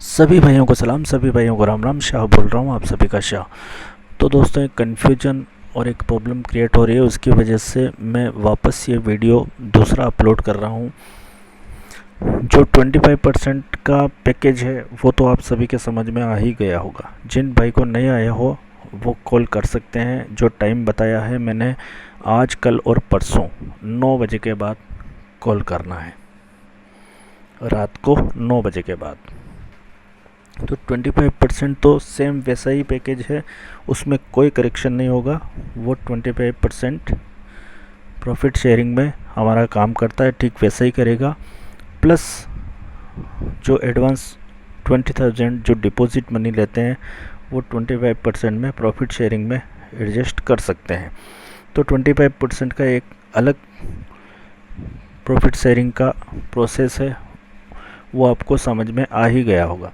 सभी भाइयों को सलाम, सभी भाइयों को राम राम। शाह बोल रहा हूँ, आप सभी का शाह। तो दोस्तों, एक कन्फ्यूजन और एक प्रॉब्लम क्रिएट हो रही है, उसकी वजह से मैं वापस ये वीडियो दूसरा अपलोड कर रहा हूँ। जो 25% का पैकेज है वो तो आप सभी के समझ में आ ही गया होगा। जिन भाई को नहीं आया हो वो कॉल कर सकते हैं। जो टाइम बताया है मैंने, आज कल और परसों 9 बजे के बाद कॉल करना है, रात को 9 बजे के बाद। तो 25% तो सेम वैसा ही पैकेज है, उसमें कोई करेक्शन नहीं होगा। वो 25% प्रॉफिट शेयरिंग में हमारा काम करता है, ठीक वैसा ही करेगा। प्लस जो एडवांस 20,000 जो डिपॉजिट मनी लेते हैं वो 25% में प्रॉफिट शेयरिंग में एडजस्ट कर सकते हैं। तो 25% का एक अलग प्रॉफिट शेयरिंग का प्रोसेस है, वो आपको समझ में आ ही गया होगा।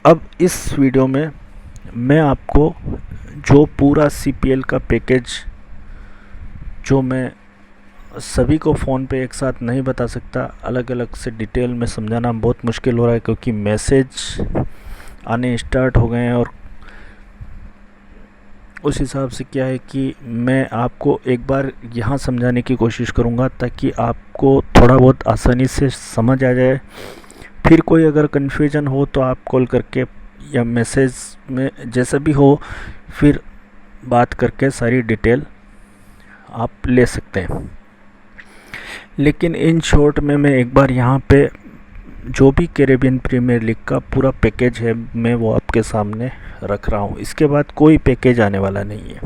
अब इस वीडियो में मैं आपको जो पूरा CPL का पैकेज, जो मैं सभी को फ़ोन पे एक साथ नहीं बता सकता, अलग अलग से डिटेल में समझाना बहुत मुश्किल हो रहा है, क्योंकि मैसेज आने स्टार्ट हो गए हैं। और उस हिसाब से क्या है कि मैं आपको एक बार यहाँ समझाने की कोशिश करूँगा, ताकि आपको थोड़ा बहुत आसानी से समझ आ जाए। फिर कोई अगर कन्फ्यूजन हो तो आप कॉल करके या मैसेज में जैसा भी हो, फिर बात करके सारी डिटेल आप ले सकते हैं। लेकिन इन शॉर्ट में मैं एक बार यहाँ पे जो भी कैरेबियन प्रीमियर लीग का पूरा पैकेज है मैं वो आपके सामने रख रहा हूँ। इसके बाद कोई पैकेज आने वाला नहीं है।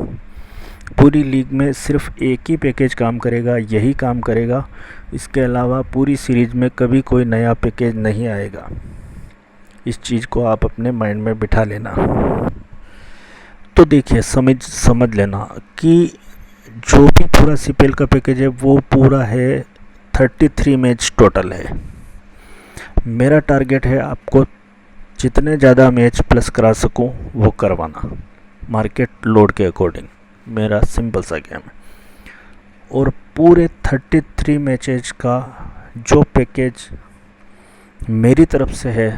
पूरी लीग में सिर्फ एक ही पैकेज काम करेगा, यही काम करेगा। इसके अलावा पूरी सीरीज में कभी कोई नया पैकेज नहीं आएगा। इस चीज़ को आप अपने माइंड में बिठा लेना। तो देखिए, समझ लेना कि जो भी पूरा CPL का पैकेज है वो पूरा है 33 मैच टोटल है। मेरा टारगेट है आपको जितने ज़्यादा मैच प्लस करा सकूं वो करवाना, मार्केट लोड के अकॉर्डिंग। मेरा सिंपल सा गेम है। और पूरे 33 मैचेज का जो पैकेज मेरी तरफ से है,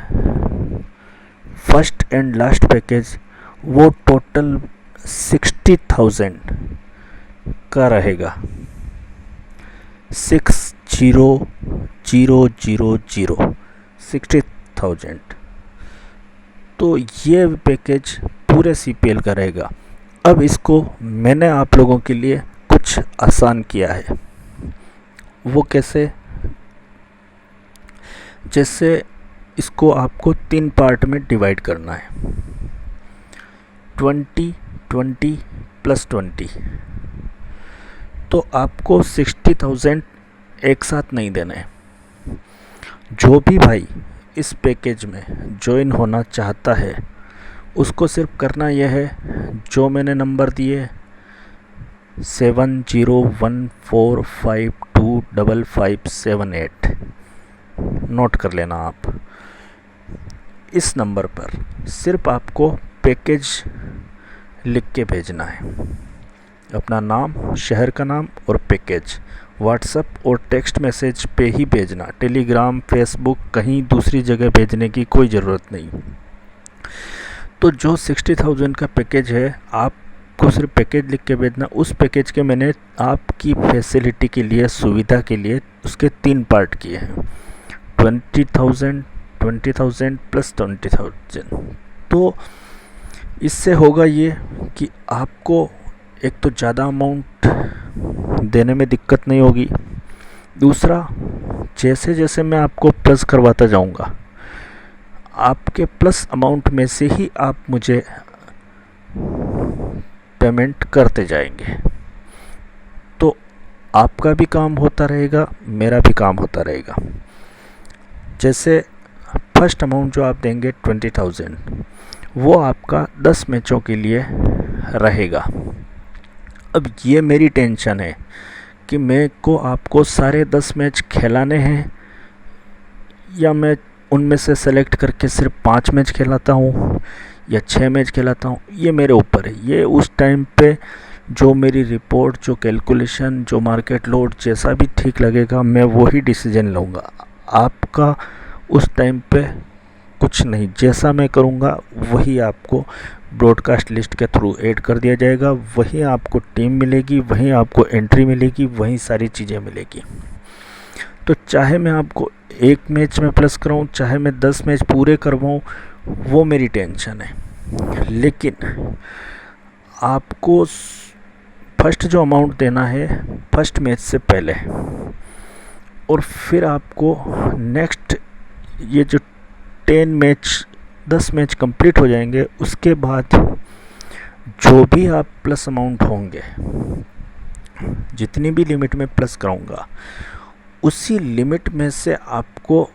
फर्स्ट एंड लास्ट पैकेज, वो टोटल 60,000 का रहेगा। 60,000। तो ये पैकेज पूरे CPL का रहेगा। अब इसको मैंने आप लोगों के लिए कुछ आसान किया है। वो कैसे? जैसे इसको आपको 3 पार्ट में डिवाइड करना है, 20, 20 प्लस 20। तो आपको 60,000 एक साथ नहीं देना है। जो भी भाई इस पैकेज में ज्वाइन होना चाहता है उसको सिर्फ करना यह है, जो मैंने नंबर दिए 7014525578, नोट कर लेना आप। इस नंबर पर सिर्फ आपको पैकेज लिख के भेजना है, अपना नाम, शहर का नाम और पैकेज। व्हाट्सएप और टेक्स्ट मैसेज पे ही भेजना, टेलीग्राम, फेसबुक, कहीं दूसरी जगह भेजने की कोई ज़रूरत नहीं। तो जो 60,000 का पैकेज है, आपको सिर्फ पैकेज लिख के भेजना। उस पैकेज के मैंने आपकी फैसिलिटी के लिए, सुविधा के लिए उसके 3 पार्ट किए हैं, 20,000, 20,000 प्लस 20,000। तो इससे होगा ये कि आपको एक तो ज़्यादा अमाउंट देने में दिक्कत नहीं होगी। दूसरा, जैसे जैसे मैं आपको प्लस करवाता जाऊंगा, आपके प्लस अमाउंट में से ही आप मुझे पेमेंट करते जाएंगे। तो आपका भी काम होता रहेगा, मेरा भी काम होता रहेगा। जैसे फर्स्ट अमाउंट जो आप देंगे 20,000, वो आपका 10 मैचों के लिए रहेगा। अब ये मेरी टेंशन है कि मैं को आपको सारे 10 मैच खिलाने हैं, या मैं उनमें से सेलेक्ट करके सिर्फ 5 मैच खिलाता हूँ या 6 मैच खिलाता हूँ। ये मेरे ऊपर है। ये उस टाइम पे जो मेरी रिपोर्ट, जो कैलकुलेशन, जो मार्केट लोड, जैसा भी ठीक लगेगा मैं वही डिसीजन लूँगा। आपका उस टाइम पे कुछ नहीं, जैसा मैं करूँगा वही आपको ब्रॉडकास्ट लिस्ट के थ्रू ऐड कर दिया जाएगा, वही आपको टीम मिलेगी, वही आपको एंट्री मिलेगी, वही सारी चीज़ें मिलेगी। तो चाहे मैं आपको एक मैच में प्लस कराऊँ, चाहे मैं 10 मैच पूरे करवाऊँ, वो मेरी टेंशन है। लेकिन आपको फर्स्ट जो अमाउंट देना है फर्स्ट मैच से पहले, और फिर आपको नेक्स्ट ये जो 10 मैच कंप्लीट हो जाएंगे, उसके बाद जो भी आप प्लस अमाउंट होंगे, जितनी भी लिमिट में प्लस कराऊंगा, उसी लिमिट में से आपको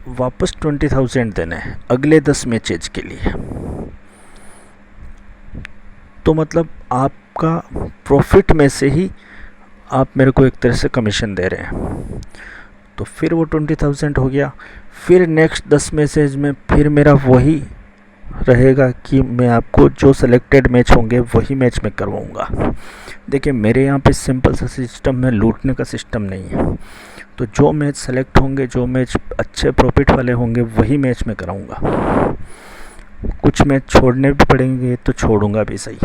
वापस 20,000 देने हैं अगले 10 मैचेज के लिए। तो मतलब आपका प्रॉफिट में से ही आप मेरे को एक तरह से कमीशन दे रहे हैं। तो फिर वो 20,000 हो गया। फिर नेक्स्ट 10 मैचेज में फिर मेरा वही रहेगा कि मैं आपको जो सेलेक्टेड मैच होंगे वही मैच में करवाऊँगा। देखिए, मेरे यहाँ पे सिंपल सा सिस्टम में लूटने का सिस्टम नहीं है। तो जो मैच सेलेक्ट होंगे, जो मैच अच्छे प्रॉफिट वाले होंगे, वही मैच में कराऊँगा। कुछ मैच छोड़ने भी पड़ेंगे तो छोड़ूंगा भी सही।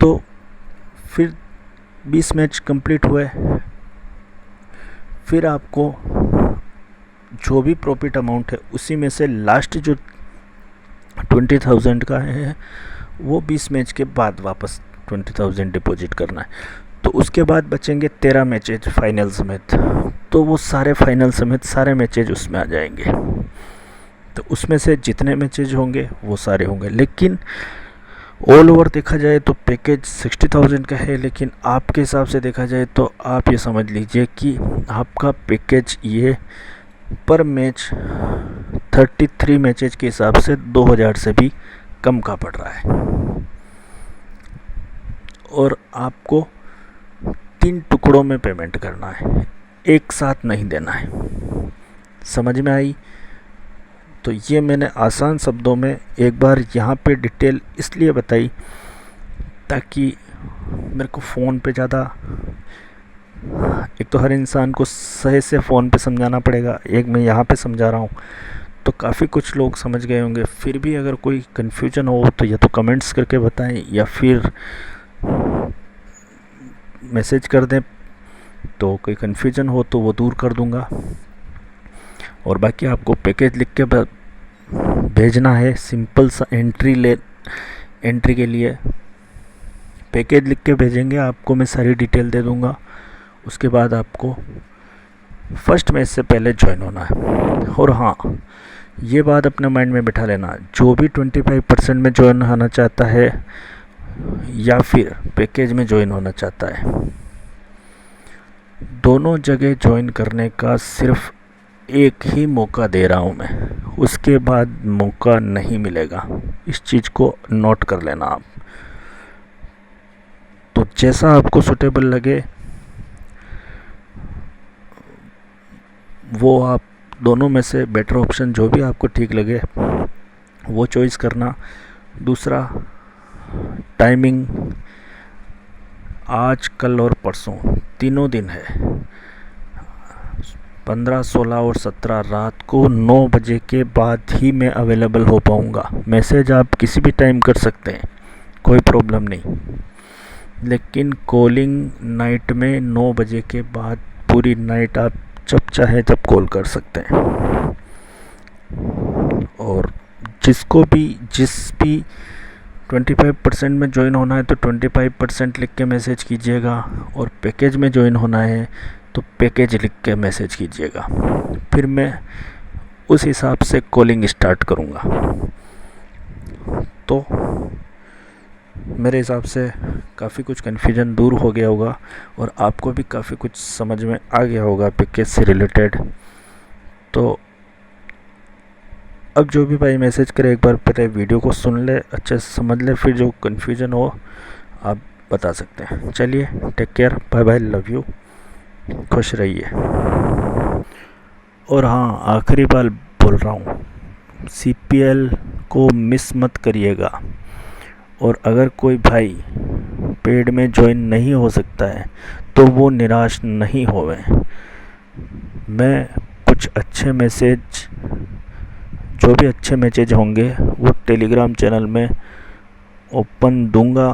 तो फिर 20 मैच कंप्लीट हुए, फिर आपको जो भी प्रॉफिट अमाउंट है उसी में से लास्ट जो 20,000 का है वो 20 मैच के बाद वापस 20,000 डिपॉजिट करना है। तो उसके बाद बचेंगे 13 मैचेज फाइनल समेत। तो वो सारे फाइनल समेत सारे मैचेज उसमें आ जाएंगे। तो उसमें से जितने मैचेज होंगे वो सारे होंगे। लेकिन ऑल ओवर देखा जाए तो पैकेज 60,000 का है, लेकिन आपके हिसाब से देखा जाए तो आप ये समझ लीजिए कि आपका पैकेज ये पर मैच 33 मैचेज के हिसाब से 2,000 से भी कम का पड़ रहा है। और आपको 3 टुकड़ों में पेमेंट करना है, एक साथ नहीं देना है। समझ में आई? तो ये मैंने आसान शब्दों में एक बार यहाँ पे डिटेल इसलिए बताई ताकि मेरे को फ़ोन पे ज़्यादा, एक तो हर इंसान को सही से फ़ोन पे समझाना पड़ेगा, एक मैं यहाँ पे समझा रहा हूँ, तो काफ़ी कुछ लोग समझ गए होंगे। फिर भी अगर कोई कन्फ्यूजन हो तो या तो कमेंट्स करके बताएं या फिर मैसेज कर दें, तो कोई कन्फ्यूजन हो तो वो दूर कर दूँगा। और बाकी आपको पैकेज लिख के भेजना है, सिंपल सा एंट्री के लिए पैकेज लिख के भेजेंगे, आपको मैं सारी डिटेल दे दूँगा। उसके बाद आपको फर्स्ट मैच से पहले ज्वाइन होना है। और हाँ, ये बात अपने माइंड में बिठा लेना, जो भी 25% में ज्वाइन होना चाहता है या फिर पैकेज में ज्वाइन होना चाहता है, दोनों जगह ज्वाइन करने का सिर्फ एक ही मौका दे रहा हूँ मैं, उसके बाद मौका नहीं मिलेगा। इस चीज़ को नोट कर लेना आप। तो जैसा आपको सूटेबल लगे वो आप दोनों में से बेटर ऑप्शन जो भी आपको ठीक लगे वो चॉइस करना। दूसरा, टाइमिंग आज, कल और परसों तीनों दिन है, 15, 16 और 17 रात को 9 बजे के बाद ही मैं अवेलेबल हो पाऊँगा। मैसेज आप किसी भी टाइम कर सकते हैं, कोई प्रॉब्लम नहीं, लेकिन कॉलिंग नाइट में 9 बजे के बाद पूरी नाइट आप जब चाहे जब कॉल कर सकते हैं। और जिस भी 25% में ज्वाइन होना है तो 25% लिख के मैसेज कीजिएगा, और पैकेज में ज्वाइन होना है तो पैकेज लिख के मैसेज कीजिएगा। फिर मैं उस हिसाब से कॉलिंग स्टार्ट करूँगा। तो मेरे हिसाब से काफ़ी कुछ कन्फ्यूजन दूर हो गया होगा और आपको भी काफ़ी कुछ समझ में आ गया होगा पैकेज से रिलेटेड। तो अब जो भी भाई मैसेज करे, एक बार पहले वीडियो को सुन ले, अच्छे से समझ ले, फिर जो कन्फ्यूजन हो आप बता सकते हैं। चलिए, take care, bye bye, love you, खुश रहिए। और हाँ, आखिरी बार बोल रहा हूँ, CPL को मिस मत करिएगा। और अगर कोई भाई पेड में ज्वाइन नहीं हो सकता है तो वो निराश नहीं होवे। मैं कुछ कुछ अच्छे मैसेज, जो भी अच्छे मैसेज होंगे वो टेलीग्राम चैनल में ओपन दूंगा,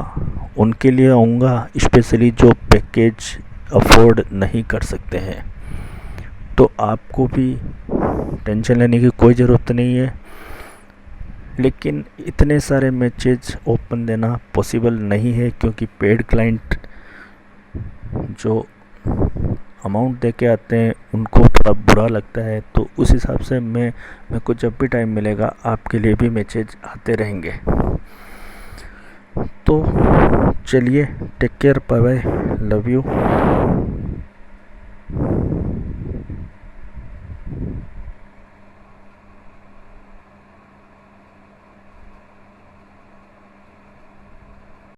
उनके लिए आऊँगा, स्पेशली जो पैकेज अफोर्ड नहीं कर सकते हैं। तो आपको भी टेंशन लेने की कोई ज़रूरत नहीं है, लेकिन इतने सारे मैसेज ओपन देना पॉसिबल नहीं है, क्योंकि पेड क्लाइंट जो अमाउंट दे के आते हैं उनको थोड़ा बुरा लगता है। तो उस हिसाब से मेरे को जब भी टाइम मिलेगा आपके लिए भी मैसेज आते रहेंगे। तो चलिए, take care, bye bye, love you.